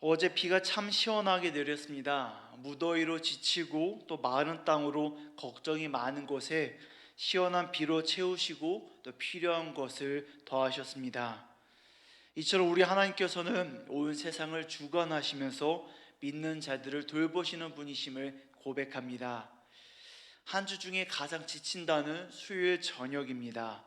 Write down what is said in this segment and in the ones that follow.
어제 비가 참 시원하게 내렸습니다. 무더위로 지치고 또 마른 땅으로 걱정이 많은 곳에 시원한 비로 채우시고 또 필요한 것을 더하셨습니다. 이처럼 우리 하나님께서는 온 세상을 주관하시면서 믿는 자들을 돌보시는 분이심을 고백합니다. 한 주 중에 가장 지친다는 수요일 저녁입니다.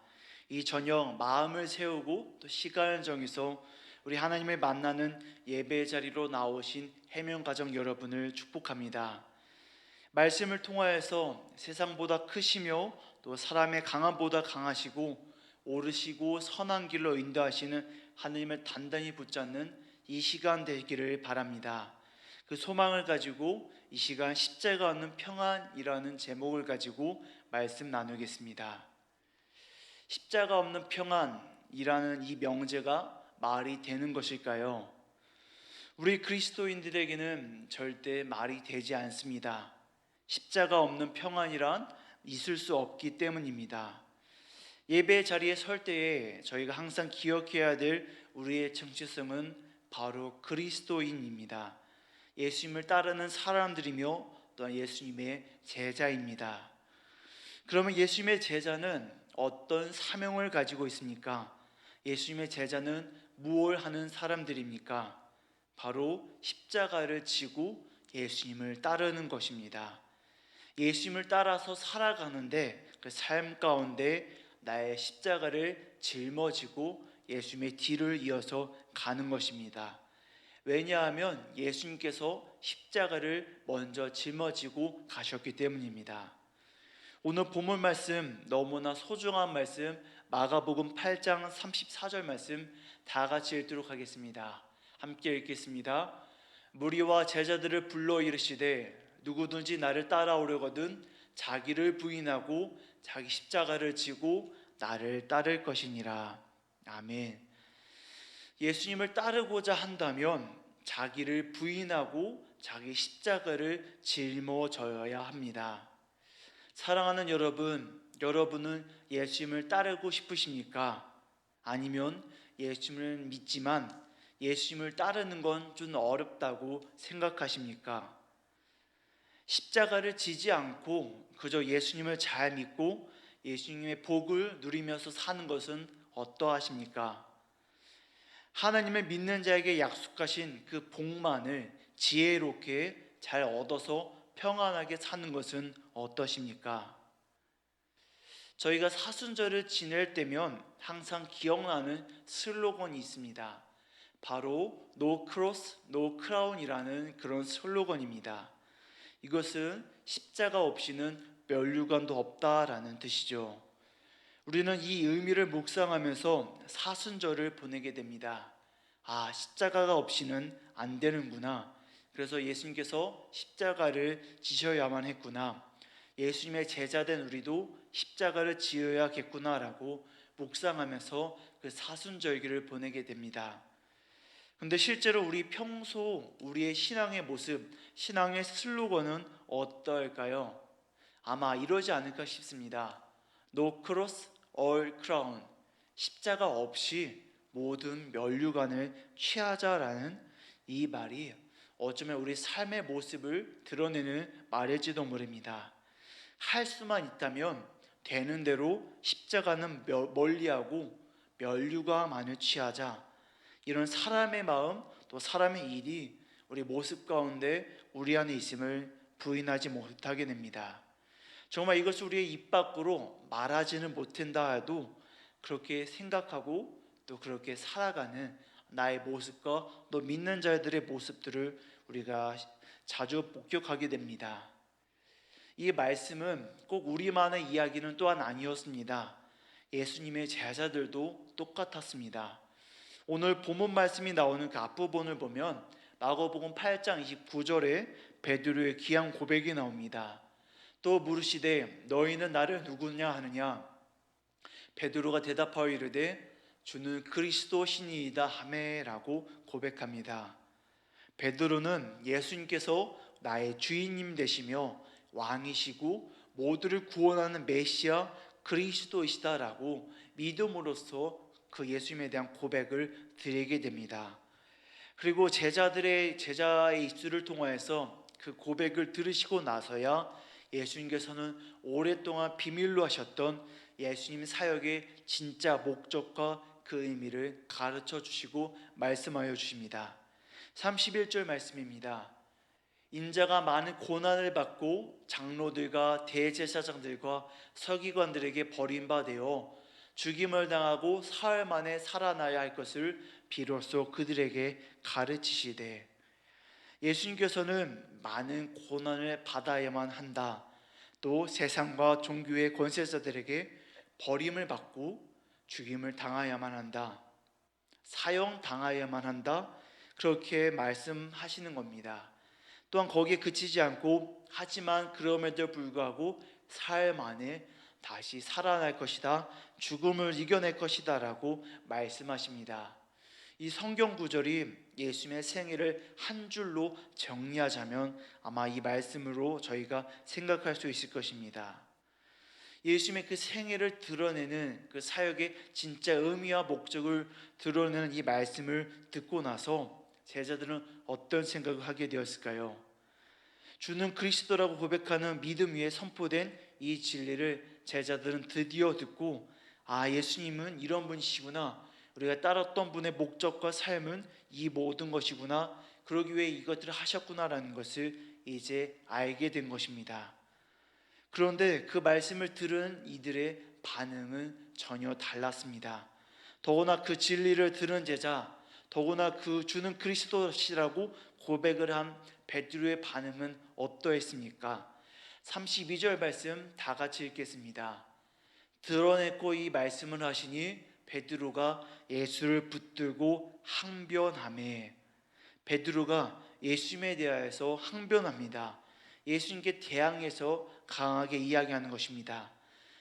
이 저녁 마음을 세우고 또 시간을 정해서 우리 하나님을 만나는 예배 자리로 나오신 해명가정 여러분을 축복합니다. 말씀을 통하여서 세상보다 크시며 또 사람의 강함보다 강하시고 오르시고 선한 길로 인도하시는 하나님을 단단히 붙잡는 이 시간 되기를 바랍니다. 그 소망을 가지고 이 시간 십자가 없는 평안이라는 제목을 가지고 말씀 나누겠습니다. 십자가 없는 평안이라는 이 명제가 말이 되는 것일까요? 우리 그리스도인들에게는 절대 말이 되지 않습니다. 십자가 없는 평안이란 있을 수 없기 때문입니다. 예배 자리에 설 때에 저희가 항상 기억해야 될 우리의 정체성은 바로 그리스도인입니다. 예수님을 따르는 사람들이며 또한 예수님의 제자입니다. 그러면 예수님의 제자는 어떤 사명을 가지고 있습니까? 예수님의 제자는 무엇을 하는 사람들입니까? 바로 십자가를 지고 예수님을 따르는 것입니다. 예수님을 따라서 살아가는데 그 삶 가운데 나의 십자가를 짊어지고 예수님의 뒤를 이어서 가는 것입니다. 왜냐하면 예수님께서 십자가를 먼저 짊어지고 가셨기 때문입니다. 오늘 본문 말씀 너무나 소중한 말씀 마가복음 8장 34절 말씀 다 같이 읽도록 하겠습니다. 함께 읽겠습니다. 무리와 제자들을 불러 이르시되 누구든지 나를 따라오려거든 자기를 부인하고 자기 십자가를 지고 나를 따를 것이니라. 아멘. 예수님을 따르고자 한다면 자기를 부인하고 자기 십자가를 짊어져야 합니다. 사랑하는 여러분, 여러분은 예수님을 따르고 싶으십니까? 아니면 예수님을 믿지만 예수님을 따르는 건 좀 어렵다고 생각하십니까? 십자가를 지지 않고 그저 예수님을 잘 믿고 예수님의 복을 누리면서 사는 것은 어떠하십니까? 하나님을 믿는 자에게 약속하신 그 복만을 지혜롭게 잘 얻어서 평안하게 사는 것은 어떠십니까? 저희가 사순절을 지낼 때면 항상 기억나는 슬로건이 있습니다. 바로 No Cross, No Crown이라는 그런 슬로건입니다. 이것은 십자가 없이는 면류관도 없다라는 뜻이죠. 우리는 이 의미를 묵상하면서 사순절을 보내게 됩니다. 아, 십자가가 없이는 안 되는구나. 그래서 예수님께서 십자가를 지셔야만 했구나. 예수님의 제자된 우리도 십자가를 지어야겠구나라고 묵상하면서 그 사순절기를 보내게 됩니다. 근데 실제로 우리 평소 우리의 신앙의 모습, 신앙의 슬로건은 어떨까요? 아마 이러지 않을까 싶습니다. No cross, all crown. 십자가 없이 모든 면류관을 취하자라는 이 말이 어쩌면 우리 삶의 모습을 드러내는 말일지도 모릅니다. 할 수만 있다면 되는 대로 십자가는 멀리하고 면류관만을 취하자. 이런 사람의 마음 또 사람의 일이 우리 모습 가운데 우리 안에 있음을 부인하지 못하게 됩니다. 정말 이것을 우리의 입 밖으로 말하지는 못한다 해도 그렇게 생각하고 또 그렇게 살아가는 나의 모습과 또 믿는 자들의 모습들을 우리가 자주 목격하게 됩니다. 이 말씀은 꼭 우리만의 이야기는 또한 아니었습니다. 예수님의 제자들도 똑같았습니다. 오늘 본문 말씀이 나오는 그 앞부분을 보면 마가복음 8장 29절에 베드로의 귀한 고백이 나옵니다. 또 물으시되 너희는 나를 누구냐 하느냐. 베드로가 대답하여 이르되 주는 그리스도시니이다 하매라고 고백합니다. 베드로는 예수님께서 나의 주인님 되시며 왕이시고 모두를 구원하는 메시아 그리스도이시다라고 믿음으로써 그 예수님에 대한 고백을 드리게 됩니다. 그리고 제자의 입술을 통하여서 그 고백을 들으시고 나서야 예수님께서는 오랫동안 비밀로 하셨던 예수님 사역의 진짜 목적과 그 의미를 가르쳐 주시고 말씀하여 주십니다. 31절 말씀입니다. 인자가 많은 고난을 받고 장로들과 대제사장들과 서기관들에게 버림받아 죽임을 당하고 사흘 만에 살아나야 할 것을 비로소 그들에게 가르치시되, 예수님께서는 많은 고난을 받아야만 한다, 또 세상과 종교의 권세자들에게 버림을 받고 죽임을 당하야만 한다, 사형당하야만 한다, 그렇게 말씀하시는 겁니다. 또한 거기에 그치지 않고, 하지만 그럼에도 불구하고 사흘 만에 다시 살아날 것이다, 죽음을 이겨낼 것이다 라고 말씀하십니다. 이 성경 구절이 예수님의 생애를 한 줄로 정리하자면 아마 이 말씀으로 저희가 생각할 수 있을 것입니다. 예수님의 그 생애를 드러내는 그 사역의 진짜 의미와 목적을 드러내는 이 말씀을 듣고 나서 제자들은 어떤 생각을 하게 되었을까요? 주는 그리스도라고 고백하는 믿음 위에 선포된 이 진리를 제자들은 드디어 듣고, 아, 예수님은 이런 분이시구나, 우리가 따랐던 분의 목적과 삶은 이 모든 것이구나, 그러기 위해 이것들을 하셨구나라는 것을 이제 알게 된 것입니다. 그런데 그 말씀을 들은 이들의 반응은 전혀 달랐습니다. 더구나 그 진리를 들은 제자, 더구나 그 주는 그리스도시라고 고백을 한 베드로의 반응은 어떠했습니까? 32절 말씀 다 같이 읽겠습니다. 드러냈고 이 말씀을 하시니 베드로가 예수를 붙들고 항변하매. 베드로가 예수님에 대하여서 항변합니다. 예수님께 대항해서 강하게 이야기하는 것입니다.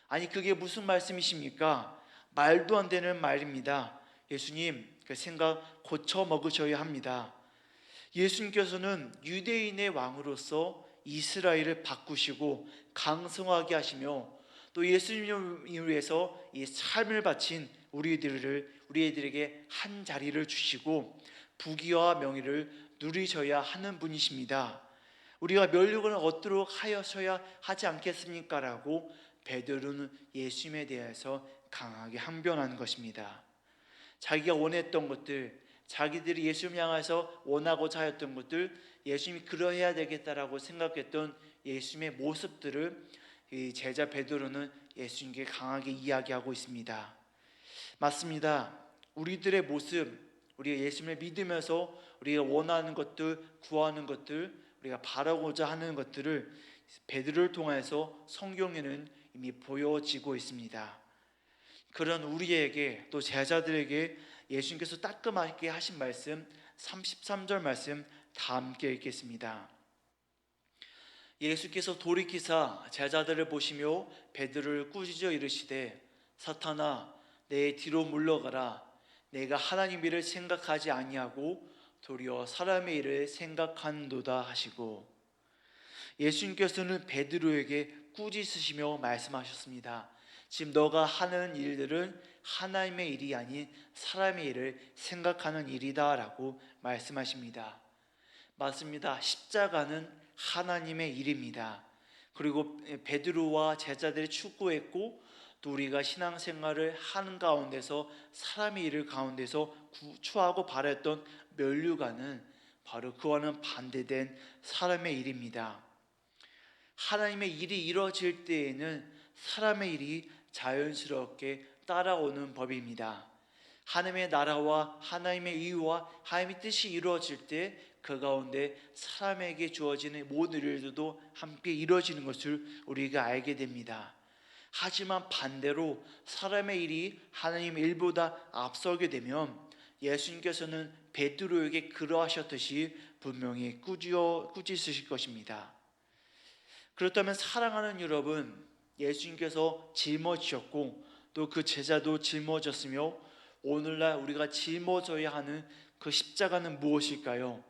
아니, 그게 무슨 말씀이십니까? 말도 안 되는 말입니다. 예수님, 그 생각 고쳐 먹으셔야 합니다. 예수님께서는 유대인의 왕으로서 이스라엘을 바꾸시고 강성하게 하시며, 또 예수님을 위해서 이 삶을 바친 우리들에게 한 자리를 주시고 부귀와 명예를 누리셔야 하는 분이십니다. 우리가 멸류관을 얻도록 하셔야 하지 않겠습니까? 라고 베드로는 예수님에 대해서 강하게 항변하는 것입니다. 자기가 원했던 것들, 자기들이 예수님 향해서 원하고자 하였던 것들, 예수님이 그러해야 되겠다라고 생각했던 예수님의 모습들을 이 제자 베드로는 예수님께 강하게 이야기하고 있습니다. 맞습니다. 우리들의 모습, 우리가 예수님을 믿으면서 우리가 원하는 것들, 구하는 것들, 우리가 바라고자 하는 것들을 베드로를 통해서 성경에는 이미 보여지고 있습니다. 그런 우리에게, 또 제자들에게 예수님께서 따끔하게 하신 말씀 33절 말씀 다 함께 읽겠습니다. 예수께서 돌이키사 제자들을 보시며 베드로를 꾸짖어 이르시되, 사탄아, 내 뒤로 물러가라. 내가 하나님 일을 생각하지 아니하고 도리어 사람의 일을 생각하는도다 하시고, 예수님께서는 베드로에게 꾸짖으시며 말씀하셨습니다. 지금 너가 하는 일들은 하나님의 일이 아닌 사람의 일을 생각하는 일이다 라고 말씀하십니다. 맞습니다. 십자가는 하나님의 일입니다. 그리고 베드로와 제자들이 추구했고, 또 우리가 신앙생활을 하는 가운데서 사람의 일을 가운데서 추구하고 바랬던 면류관은 바로 그와는 반대된 사람의 일입니다. 하나님의 일이 이루어질 때에는 사람의 일이 자연스럽게 따라오는 법입니다. 하나님의 나라와 하나님의 의와 하나님의 뜻이 이루어질 때 그 가운데 사람에게 주어지는 모든 일들도 함께 이루어지는 것을 우리가 알게 됩니다. 하지만 반대로 사람의 일이 하나님의 일보다 앞서게 되면 예수님께서는 베드로에게 그러하셨듯이 분명히 꾸짖으실 것입니다. 그렇다면 사랑하는 여러분, 예수님께서 짊어지셨고 또 그 제자도 짊어졌으며, 오늘날 우리가 짊어져야 하는 그 십자가는 무엇일까요?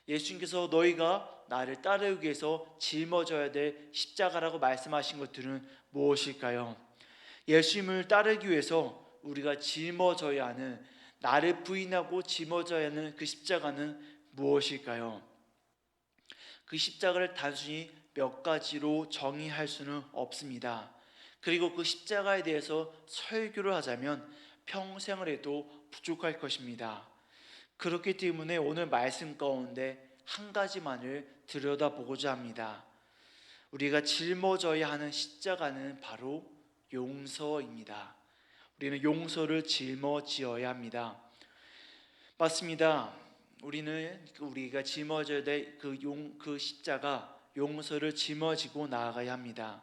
예수님께서 너희가 나를 따르기 위해서 짊어져야 될 십자가라고 말씀하신 것들은 무엇일까요? 예수님을 따르기 위해서 우리가 짊어져야 하는, 나를 부인하고 짊어져야 하는 그 십자가는 무엇일까요? 그 십자가를 단순히 몇 가지로 정의할 수는 없습니다. 그리고 그 십자가에 대해서 설교를 하자면 평생을 해도 부족할 것입니다. 그렇기 때문에 오늘 말씀 가운데 한 가지만을 들여다보고자 합니다. 우리가 짊어져야 하는 십자가는 바로 용서입니다. 우리는 용서를 짊어지어야 합니다. 맞습니다. 우리가 짊어져야 될 그 십자가, 용서를 짊어지고 나아가야 합니다.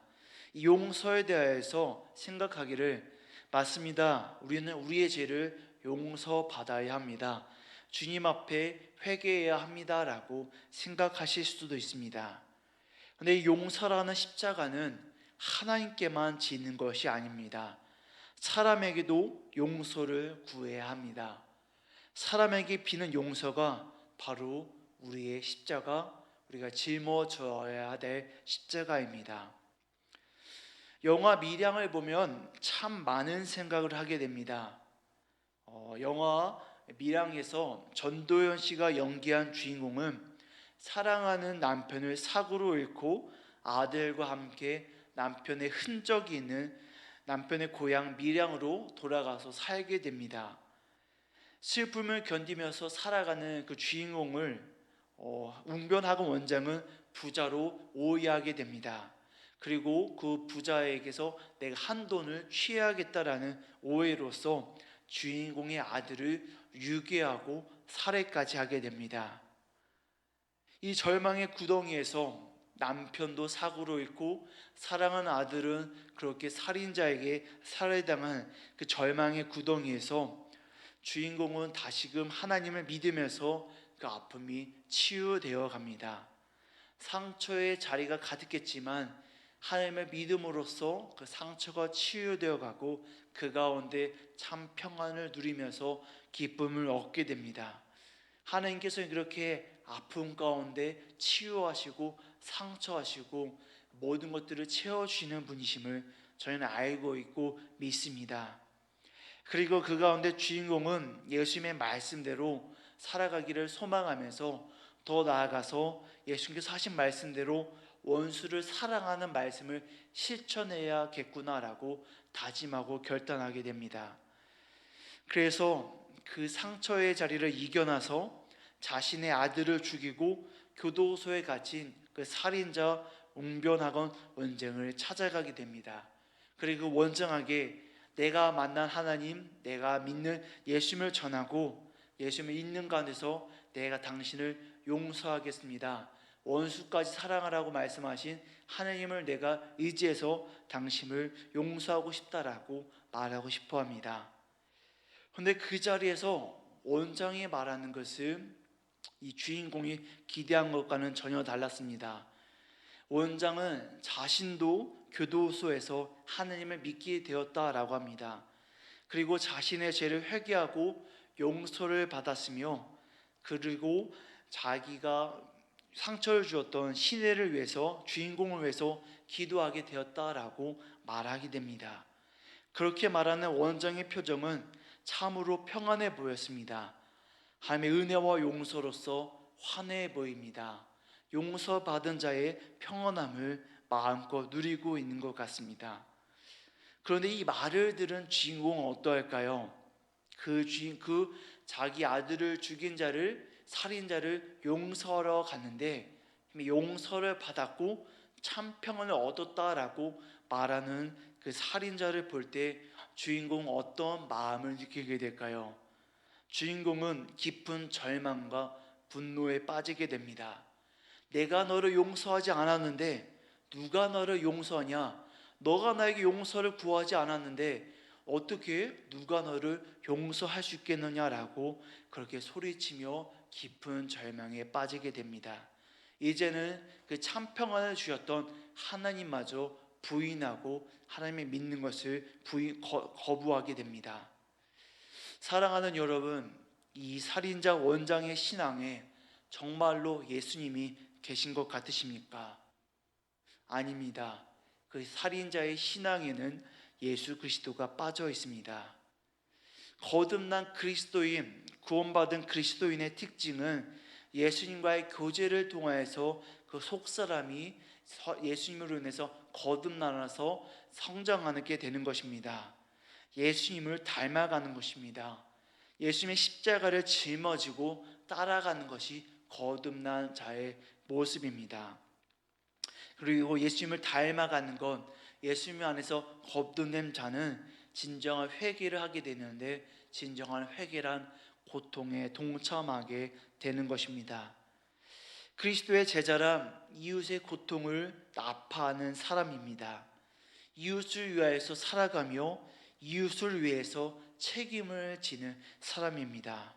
이 용서에 대해서 생각하기를, 맞습니다. 우리는 우리의 죄를 용서받아야 합니다. 주님 앞에 회개해야 합니다라고 생각하실 수도 있습니다. 근데 이 용서라는 십자가는 하나님께만 지는 것이 아닙니다. 사람에게도 용서를 구해야 합니다. 사람에게 비는 용서가 바로 우리의 십자가, 우리가 짊어져야 될 십자가입니다. 영화 밀양을 보면 참 많은 생각을 하게 됩니다. 영화 밀양에서 전도연 씨가 연기한 주인공은 사랑하는 남편을 사고로 잃고 아들과 함께 남편의 흔적이 있는 남편의 고향 밀양으로 돌아가서 살게 됩니다. 슬픔을 견디면서 살아가는 그 주인공을 웅변학원 원장은 부자로 오해하게 됩니다. 그리고 그 부자에게서 내가 한돈을 취해야겠다라는 오해로서 주인공의 아들을 유괴하고 살해까지 하게 됩니다. 이 절망의 구덩이에서 남편도 사고로 잃고 사랑하는 아들은 그렇게 살인자에게 살해당한 그 절망의 구덩이에서 주인공은 다시금 하나님을 믿으면서 그 아픔이 치유되어 갑니다. 상처의 자리가 가득했지만 하나님을 믿음으로써 그 상처가 치유되어 가고 그 가운데 참 평안을 누리면서 기쁨을 얻게 됩니다. 하나님께서는 그렇게 아픔 가운데 치유하시고 상처하시고 모든 것들을 채워주시는 분이심을 저희는 알고 있고 믿습니다. 그리고 그 가운데 주인공은 예수님의 말씀대로 살아가기를 소망하면서 더 나아가서 예수님께서 하신 말씀대로 원수를 사랑하는 말씀을 실천해야겠구나라고 다짐하고 결단하게 됩니다. 그래서 그 상처의 자리를 이겨나서 자신의 아들을 죽이고 교도소에 갇힌 그 살인자 웅변학원 원장을 찾아가게 됩니다. 그리고 원장에게 내가 만난 하나님, 내가 믿는 예수님을 전하고 예수님을 있는 가운데서 내가 당신을 용서하겠습니다. 원수까지 사랑하라고 말씀하신 하나님을 내가 의지해서 당신을 용서하고 싶다라고 말하고 싶어 합니다. 그런데 그 자리에서 원장이 말하는 것은 이 주인공이 기대한 것과는 전혀 달랐습니다. 원장은 자신도 교도소에서 하나님을 믿게 되었다라고 합니다. 그리고 자신의 죄를 회개하고 용서를 받았으며 그리고 자기가 상처를 주었던 시내를 위해서 주인공을 위해서 기도하게 되었다라고 말하게 됩니다. 그렇게 말하는 원장의 표정은 참으로 평안해 보였습니다. 하나님의 은혜와 용서로서 환해해 보입니다. 용서받은 자의 평안함을 마음껏 누리고 있는 것 같습니다. 그런데 이 말을 들은 주인공은 어떠할까요? 그 자기 아들을 죽인 자를, 살인자를 용서하러 갔는데 용서를 받았고 참 평안을 얻었다라고 말하는 그 살인자를 볼 때 주인공은 어떤 마음을 느끼게 될까요? 주인공은 깊은 절망과 분노에 빠지게 됩니다. 내가 너를 용서하지 않았는데 누가 너를 용서하냐? 너가 나에게 용서를 구하지 않았는데 어떻게 누가 너를 용서할 수 있겠느냐라고 그렇게 소리치며 깊은 절망에 빠지게 됩니다. 이제는 그 참 평안을 주셨던 하나님마저 부인하고 하나님을 믿는 것을 거부하게 됩니다. 사랑하는 여러분, 이 살인자 원장의 신앙에 정말로 예수님이 계신 것 같으십니까? 아닙니다. 그 살인자의 신앙에는 예수 그리스도가 빠져 있습니다. 거듭난 그리스도인, 구원받은 그리스도인의 특징은 예수님과의 교제를 통하여서 그 속사람이 예수님으로 인해서 거듭나서 성장하게 되는 것입니다. 예수님을 닮아가는 것입니다. 예수님의 십자가를 짊어지고 따라가는 것이 거듭난 자의 모습입니다. 그리고 예수님을 닮아가는 것, 예수님 안에서 거듭낸 자는 진정한 회개를 하게 되는데, 진정한 회개란 고통에 동참하게 되는 것입니다. 그리스도의 제자란 이웃의 고통을 나파하는 사람입니다. 이웃을 위하여서 살아가며 이웃을 위해서 책임을 지는 사람입니다.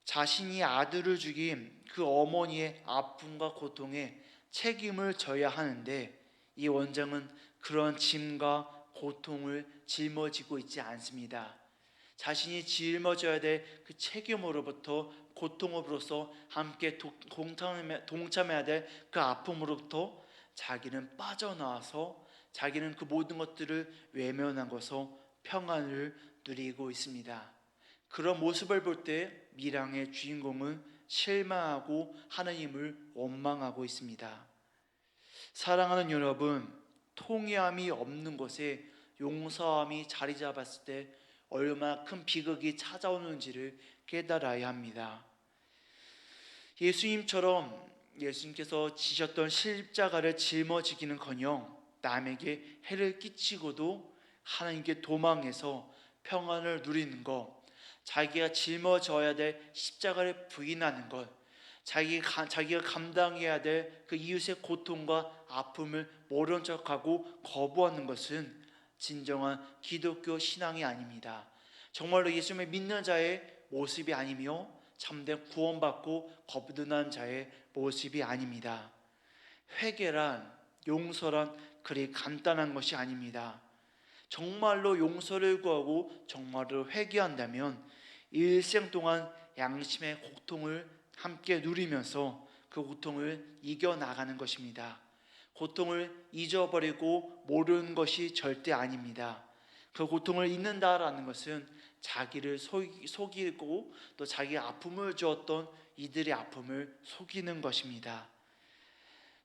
자신이 아들을 죽인 그 어머니의 아픔과 고통에 책임을 져야 하는데, 이 원장은 그런 짐과 고통을 짊어지고 있지 않습니다. 자신이 짊어져야 될 그 책임으로부터, 고통으로서 함께 동참해야 될 그 아픔으로부터 자기는 빠져나와서 자기는 그 모든 것들을 외면하고서 평안을 누리고 있습니다. 그런 모습을 볼 때 밀항의 주인공은 실망하고 하나님을 원망하고 있습니다. 사랑하는 여러분, 통회함이 없는 곳에 용서함이 자리 잡았을 때 얼마나 큰 비극이 찾아오는지를 깨달아야 합니다. 예수님께서 지셨던 십자가를 짊어지기는커녕 남에게 해를 끼치고도 하나님께 도망해서 평안을 누리는 것, 자기가 짊어져야 될 십자가를 부인하는 것, 자기가 감당해야 될 그 이웃의 고통과 아픔을 모른 척하고 거부하는 것은 진정한 기독교 신앙이 아닙니다. 정말로 예수님을 믿는 자의 모습이 아니며 참된 구원받고 거듭난 자의 모습이 아닙니다. 회개란, 용서란 그리 간단한 것이 아닙니다. 정말로 용서를 구하고 정말로 회개한다면 일생 동안 양심의 고통을 함께 누리면서 그 고통을 이겨나가는 것입니다. 고통을 잊어버리고 모르는 것이 절대 아닙니다. 그 고통을 잊는다라는 것은 자기를 속이고 또 자기 아픔을 주었던 이들의 아픔을 속이는 것입니다.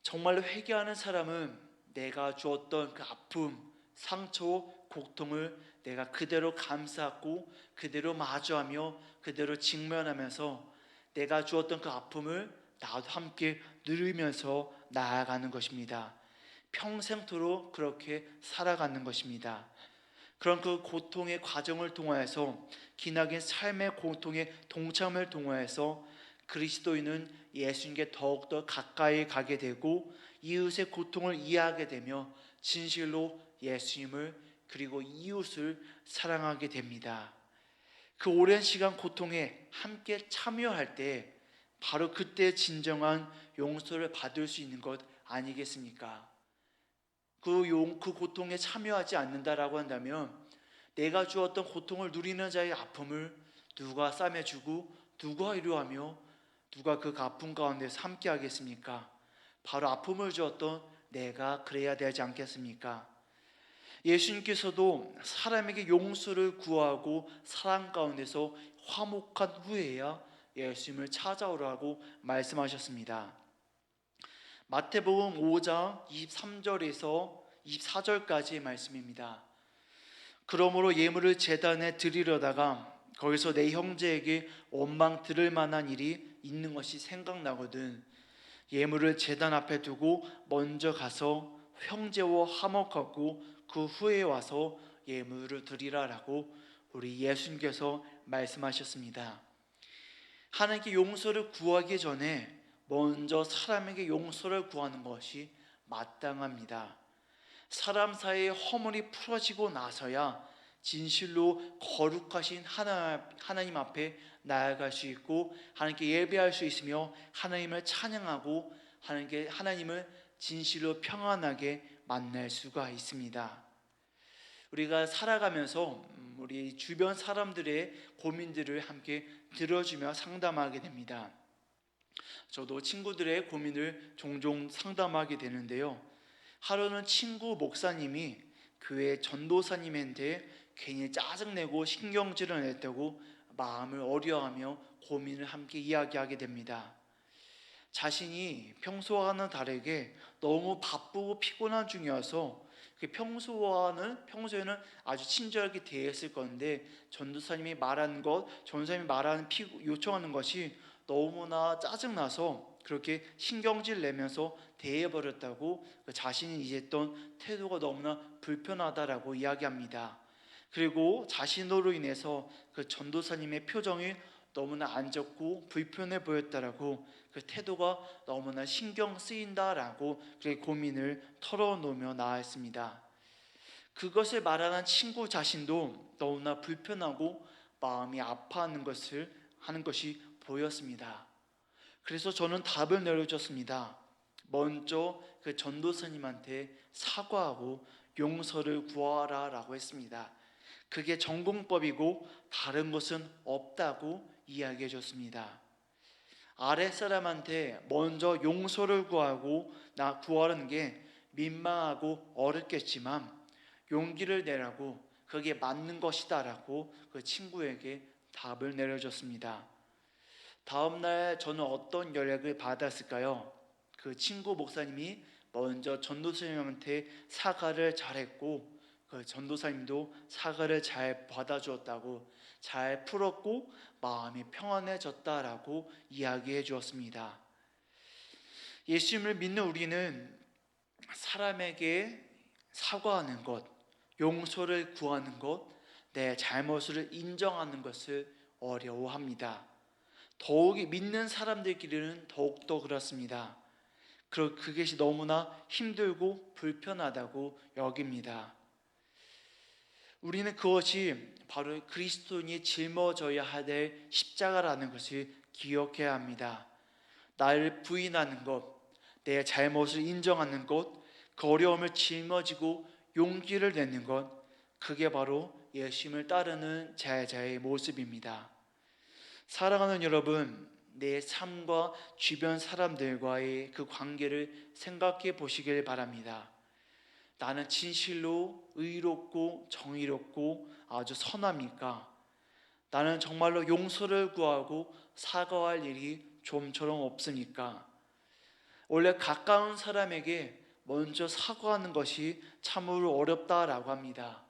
정말로 회개하는 사람은 내가 주었던 그 아픔, 상처, 고통을 내가 그대로 감사하고 그대로 마주하며 그대로 직면하면서 내가 주었던 그 아픔을 나도 함께 누리면서 나아가는 것입니다. 평생토록 그렇게 살아가는 것입니다. 그런 그 고통의 과정을 통하여서, 기나긴 삶의 고통의 동참을 통하여서 그리스도인은 예수님께 더욱더 가까이 가게 되고 이웃의 고통을 이해하게 되며 진실로 예수님을 그리고 이웃을 사랑하게 됩니다. 그 오랜 시간 고통에 함께 참여할 때 바로 그때 진정한 용서를 받을 수 있는 것 아니겠습니까? 그 고통에 참여하지 않는다라고 한다면 내가 주었던 고통을 누리는 자의 아픔을 누가 싸매주고 누가 위로하며 누가 그 아픔 가운데서 함께 하겠습니까? 바로 아픔을 주었던 내가 그래야 되지 않겠습니까? 예수님께서도 사람에게 용서를 구하고 사랑 가운데서 화목한 후에야 예수님을 찾아오라고 말씀하셨습니다. 마태복음 5장 23절에서 24절까지의 말씀입니다. 그러므로 예물을 제단에 드리려다가 거기서 내 형제에게 원망 들을 만한 일이 있는 것이 생각나거든 예물을 제단 앞에 두고 먼저 가서 형제와 화목하고 그 후에 와서 예물을 드리라라고 우리 예수님께서 말씀하셨습니다. 하나님께 용서를 구하기 전에 먼저 사람에게 용서를 구하는 것이 마땅합니다. 사람 사이의 허물이 풀어지고 나서야 진실로 거룩하신 하나님 앞에 나아갈 수 있고 하나님께 예배할 수 있으며 하나님을 찬양하고 하나님을 진실로 평안하게 만날 수가 있습니다. 우리가 살아가면서 우리 주변 사람들의 고민들을 함께 들어주며 상담하게 됩니다. 저도 친구들의 고민을 종종 상담하게 되는데요. 하루는 친구 목사님이 교회 전도사님한테 괜히 짜증내고 신경질을 냈다고 마음을 어려워하며 고민을 함께 이야기하게 됩니다. 자신이 평소와는 다르게 너무 바쁘고 피곤한 중이어서 평소에는 아주 친절하게 대했을 건데 전도사님이 요청하는 것이 너무나 짜증나서 그렇게 신경질 내면서 대해버렸다고 자신이 이제했던 태도가 너무나 불편하다라고 이야기합니다. 그리고 자신으로 인해서 그 전도사님의 표정이 너무나 안 좋고 불편해 보였다라고 그 태도가 너무나 신경 쓰인다라고 그 고민을 털어놓으며 나아갔습니다. 그것을 말하는 친구 자신도 너무나 불편하고 마음이 아파하는 것이 보였습니다. 그래서 저는 답을 내려줬습니다. 먼저 그 전도사님한테 사과하고 용서를 구하라라고 했습니다. 그게 전공법이고 다른 것은 없다고 이야기해 줬습니다. 아랫사람한테 먼저 용서를 구하는 게 민망하고 어렵겠지만 용기를 내라고 그게 맞는 것이다 라고 그 친구에게 답을 내려줬습니다. 다음날 저는 어떤 연락을 받았을까요? 그 친구 목사님이 먼저 전도사님한테 사과를 잘했고 그 전도사님도 사과를 잘 받아주었다고, 잘 풀었고 마음이 평안해졌다라고 이야기해 주었습니다. 예수님을 믿는 우리는 사람에게 사과하는 것, 용서를 구하는 것, 내 잘못을 인정하는 것을 어려워합니다. 더욱이 믿는 사람들끼리는 더욱더 그렇습니다. 그것이 너무나 힘들고 불편하다고 여깁니다. 우리는 그것이 바로 그리스도인이 짊어져야 될 십자가라는 것을 기억해야 합니다. 나를 부인하는 것, 내 잘못을 인정하는 것, 그 어려움을 짊어지고 용기를 내는 것, 그게 바로 예수님을 따르는 제자의 모습입니다. 사랑하는 여러분, 내 삶과 주변 사람들과의 그 관계를 생각해 보시길 바랍니다. 나는 진실로 의롭고 정의롭고 아주 선합니까? 나는 정말로 용서를 구하고 사과할 일이 좀처럼 없습니까? 원래 가까운 사람에게 먼저 사과하는 것이 참으로 어렵다라고 합니다.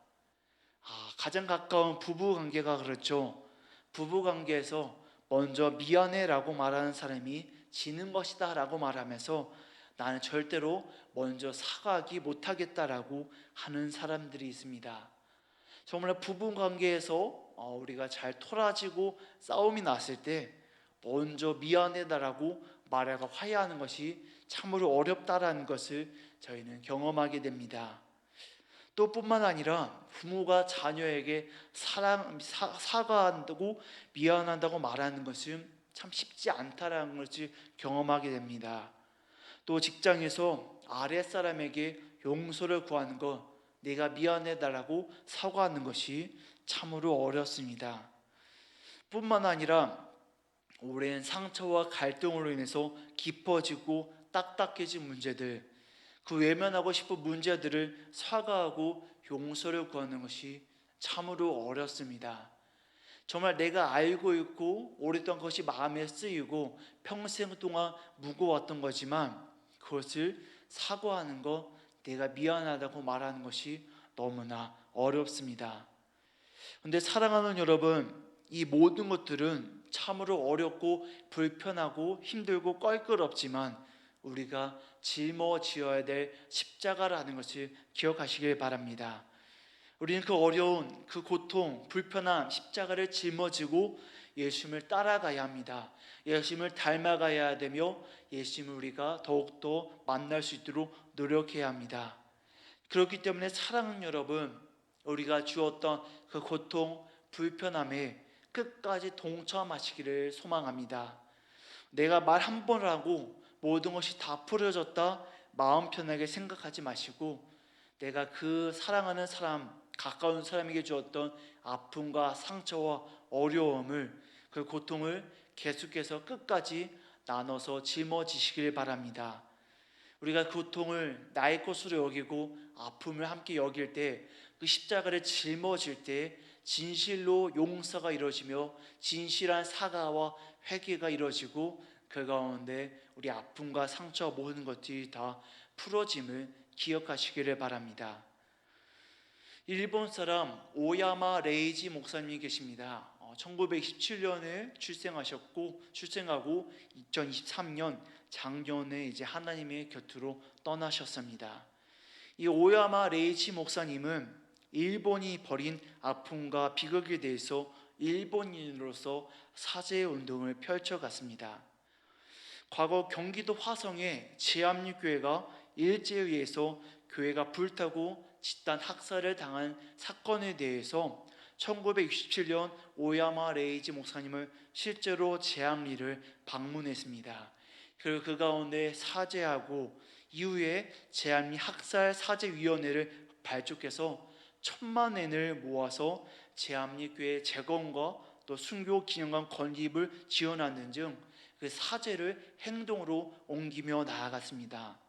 가장 가까운 부부 관계가 그렇죠. 부부 관계에서 먼저 미안해라고 말하는 사람이 지는 것이다 라고 말하면서 나는 절대로 먼저 사과하기 못하겠다라고 하는 사람들이 있습니다. 정말 부부 관계에서 우리가 잘 토라지고 싸움이 났을 때 먼저 미안해다라고 말하고 화해하는 것이 참으로 어렵다라는 것을 저희는 경험하게 됩니다. 또 뿐만 아니라 부모가 자녀에게 사과한다고 미안한다고 말하는 것은 참 쉽지 않다라는 것을 경험하게 됩니다. 또 직장에서 아랫사람에게 용서를 구하는 것, 내가 미안해달라고 사과하는 것이 참으로 어렵습니다. 뿐만 아니라 오랜 상처와 갈등으로 인해서 깊어지고 딱딱해진 문제들, 그 외면하고 싶은 문제들을 사과하고 용서를 구하는 것이 참으로 어렵습니다. 정말 내가 알고 있고 오랫동안 그것이 마음에 쓰이고 평생 동안 무거웠던 거지만 그것을 사과하는 것, 내가 미안하다고 말하는 것이 너무나 어렵습니다. 그런데 사랑하는 여러분, 이 모든 것들은 참으로 어렵고 불편하고 힘들고 껄끄럽지만 우리가 짊어지어야 될 십자가라는 것을 기억하시길 바랍니다. 우리는 그 어려운, 그 고통, 불편한 십자가를 짊어지고 예수님을 따라가야 합니다. 예수님을 닮아가야 되며 예수님을 우리가 더욱더 만날 수 있도록 노력해야 합니다. 그렇기 때문에 사랑하는 여러분, 우리가 주었던 그 고통, 불편함에 끝까지 동참하시기를 소망합니다. 내가 말 한 번 하고 모든 것이 다 풀어졌다 마음 편하게 생각하지 마시고 내가 그 사랑하는 사람, 가까운 사람에게 주었던 아픔과 상처와 어려움을, 그 고통을 계속해서 끝까지 나눠서 짊어지시길 바랍니다. 우리가 고통을 나의 것으로 여기고 아픔을 함께 여길 때, 그 십자가를 짊어질 때 진실로 용서가 이루어지며 진실한 사과와 회개가 이루어지고, 그 가운데 우리 아픔과 상처 모든 것들이 다 풀어짐을 기억하시기를 바랍니다. 일본 사람 오야마 레이지 목사님이 계십니다. 1927년에 출생하고 2023년 작년에 이제 하나님의 곁으로 떠나셨습니다. 이 오야마 레이지 목사님은 일본이 벌인 아픔과 비극에 대해서 일본인으로서 사죄 운동을 펼쳐갔습니다. 과거 경기도 화성의 제암리교회가 일제에 의해서 교회가 불타고 집단 학살을 당한 사건에 대해서 1967년 오야마 레이지 목사님을 실제로 제암리를 방문했습니다. 그리고 그 가운데 사죄하고 이후에 제암리 학살 사죄위원회를 발족해서 1,000만 엔을 모아서 제암리 교회 재건과 또 순교 기념관 건립을 지원하는 등 그 사죄를 행동으로 옮기며 나아갔습니다.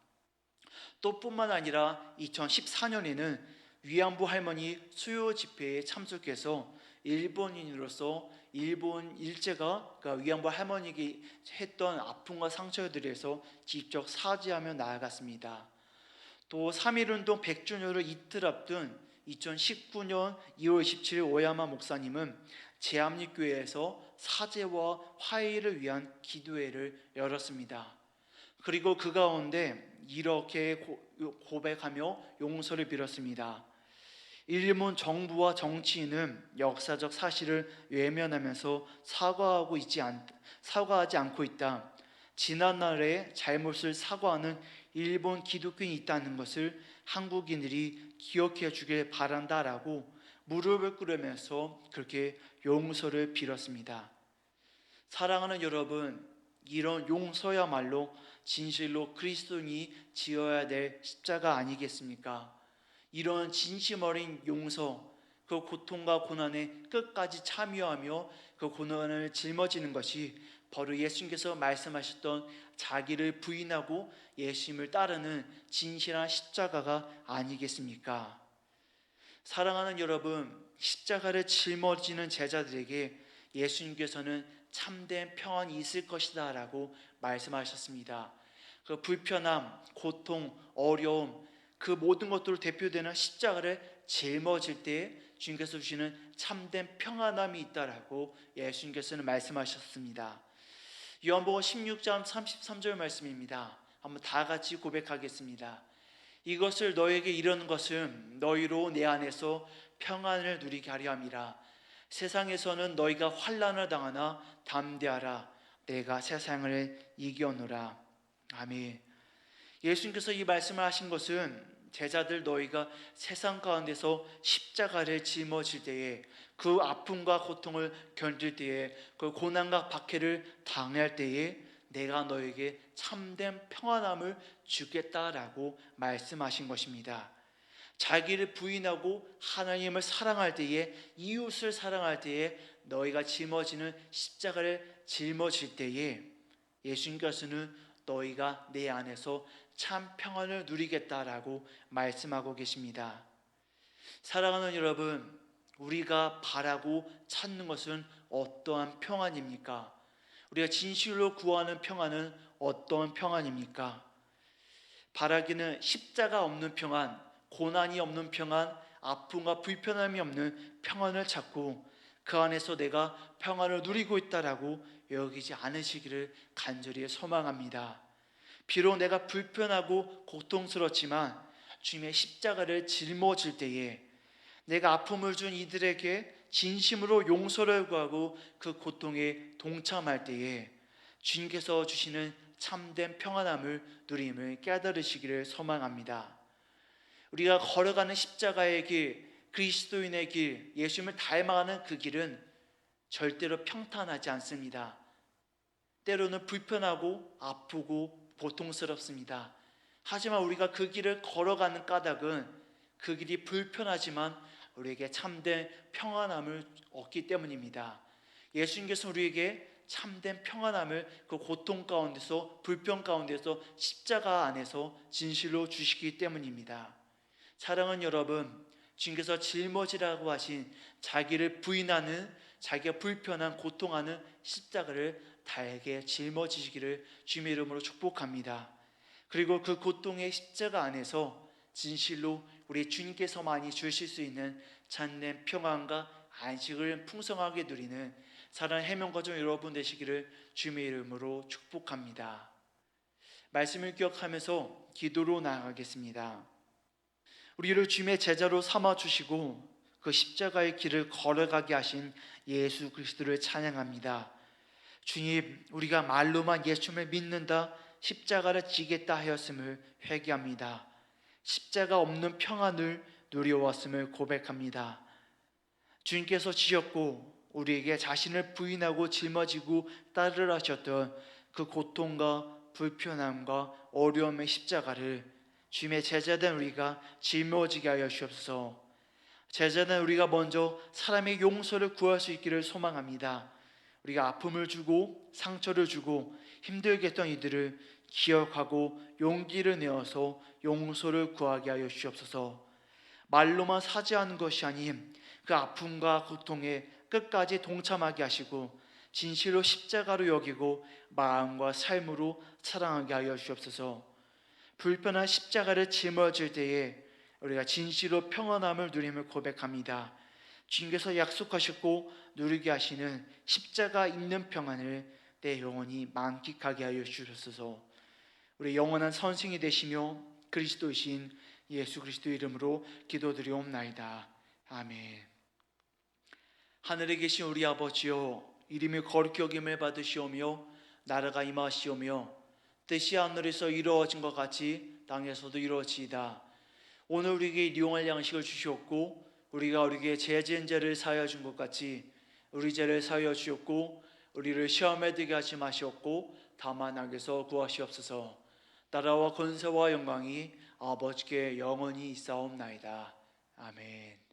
또 뿐만 아니라 2014년에는 위안부 할머니 수요 집회에 참석해서 일본인으로서 일본 일제가 위안부 할머니에게 했던 아픔과 상처에 대해서 직접 사죄하며 나아갔습니다. 또 3.1운동 100주년을 이틀 앞둔 2019년 2월 27일 오야마 목사님은 제암리교회에서 사죄와 화해를 위한 기도회를 열었습니다. 그리고 그 가운데 이렇게 고백하며 용서를 빌었습니다. 일본 정부와 정치인은 역사적 사실을 외면하면서 사과하지 않고 있다. 지난날의 잘못을 사과하는 일본 기독교인이 있다는 것을 한국인들이 기억해 주길 바란다라고 무릎을 꿇으면서 그렇게 용서를 빌었습니다. 사랑하는 여러분, 이런 용서야말로 진실로 그리스도인이 지어야 될 십자가 아니겠습니까? 이런 진심 어린 용서, 그 고통과 고난에 끝까지 참여하며 그 고난을 짊어지는 것이 바로 예수님께서 말씀하셨던 자기를 부인하고 예수님을 따르는 진실한 십자가가 아니겠습니까? 사랑하는 여러분, 십자가를 짊어지는 제자들에게 예수님께서는 참된 평안이 있을 것이다 라고 말씀하셨습니다. 그 불편함, 고통, 어려움, 그 모든 것들로 대표되는 십자가를 짊어질 때 주님께서 주시는 참된 평안함이 있다라고 예수님께서는 말씀하셨습니다. 요한복음 16장 33절 말씀입니다. 한번 다 같이 고백하겠습니다. 이것을 너에게 이르는 것은 너희로 내 안에서 평안을 누리게 하려 함이라. 세상에서는 너희가 환난을 당하나 담대하라. 내가 세상을 이겨노라. 아멘. 예수님께서 이 말씀을 하신 것은 제자들 너희가 세상 가운데서 십자가를 짊어질 때에 그 아픔과 고통을 견딜 때에 그 고난과 박해를 당할 때에 내가 너에게 참된 평안함을 주겠다라고 말씀하신 것입니다. 자기를 부인하고 하나님을 사랑할 때에, 이웃을 사랑할 때에, 너희가 짊어지는 십자가를 짊어질 때에 예수님께서는 너희가 내 안에서 참 평안을 누리겠다라고 말씀하고 계십니다. 사랑하는 여러분, 우리가 바라고 찾는 것은 어떠한 평안입니까? 우리가 진실로 구하는 평안은 어떠한 평안입니까? 바라기는 십자가 없는 평안, 고난이 없는 평안, 아픔과 불편함이 없는 평안을 찾고 그 안에서 내가 평안을 누리고 있다라고 여기지 않으시기를 간절히 소망합니다. 비록 내가 불편하고 고통스럽지만 주님의 십자가를 짊어질 때에 내가 아픔을 준 이들에게 진심으로 용서를 구하고 그 고통에 동참할 때에 주님께서 주시는 참된 평안함을 누림을 깨달으시기를 소망합니다. 우리가 걸어가는 십자가의 길, 그리스도인의 길, 예수님을 닮아가는 그 길은 절대로 평탄하지 않습니다. 때로는 불편하고 아프고 고통스럽습니다. 하지만 우리가 그 길을 걸어가는 까닭은 그 길이 불편하지만 우리에게 참된 평안함을 얻기 때문입니다. 예수님께서 우리에게 참된 평안함을 그 고통 가운데서, 불평 가운데서, 십자가 안에서 진실로 주시기 때문입니다. 사랑하는 여러분, 주님께서 짊어지라고 하신 자기를 부인하는, 자기가 불편한 고통하는 십자가를 달게 짊어지시기를 주님의 이름으로 축복합니다. 그리고 그 고통의 십자가 안에서 진실로 우리 주님께서만이 주실 수 있는 참된 평안과 안식을 풍성하게 누리는 사랑하는 해명가족 여러분 되시기를 주님의 이름으로 축복합니다. 말씀을 기억하면서 기도로 나아가겠습니다. 우리를 주님의 제자로 삼아주시고 그 십자가의 길을 걸어가게 하신 예수 그리스도를 찬양합니다. 주님, 우리가 말로만 예수님을 믿는다, 십자가를 지겠다 하였음을 회개합니다. 십자가 없는 평안을 누려왔음을 고백합니다. 주님께서 지셨고 우리에게 자신을 부인하고 짊어지고 따르라 하셨던 그 고통과 불편함과 어려움의 십자가를 주님의 제자된 우리가 짊어지게 하여 주옵소서. 제자된 우리가 먼저 사람의 용서를 구할 수 있기를 소망합니다. 우리가 아픔을 주고 상처를 주고 힘들게 했던 이들을 기억하고 용기를 내어서 용서를 구하게 하여 주옵소서. 말로만 사죄하는 것이 아닌 그 아픔과 고통에 끝까지 동참하게 하시고 진실로 십자가로 여기고 마음과 삶으로 사랑하게 하여 주옵소서. 불편한 십자가를 짊어질 때에 우리가 진실로 평안함을 누림을 고백합니다. 주님께서 약속하셨고 누리게 하시는 십자가 있는 평안을 내 영혼이 만끽하게 하여 주옵소서. 우리 영원한 선생이 되시며 그리스도이신 예수 그리스도 이름으로 기도드리옵나이다. 아멘. 하늘에 계신 우리 아버지여, 이름이 거룩히 여김을 받으시오며 나라가 임하시오며 뜻이 하늘에서 이루어진 것 같이 땅에서도 이루어지이다. 오늘 우리에게 일용할 양식을 주시옵고 우리가 우리에게 죄 지은 죄를 사하여 준 것 같이 우리 죄를 사하여 주옵고 우리를 시험에 들게 하지 마시옵고 다만 악에서 구하시옵소서. 나라와 권세와 영광이 아버지께 영원히 있사옵나이다. 아멘.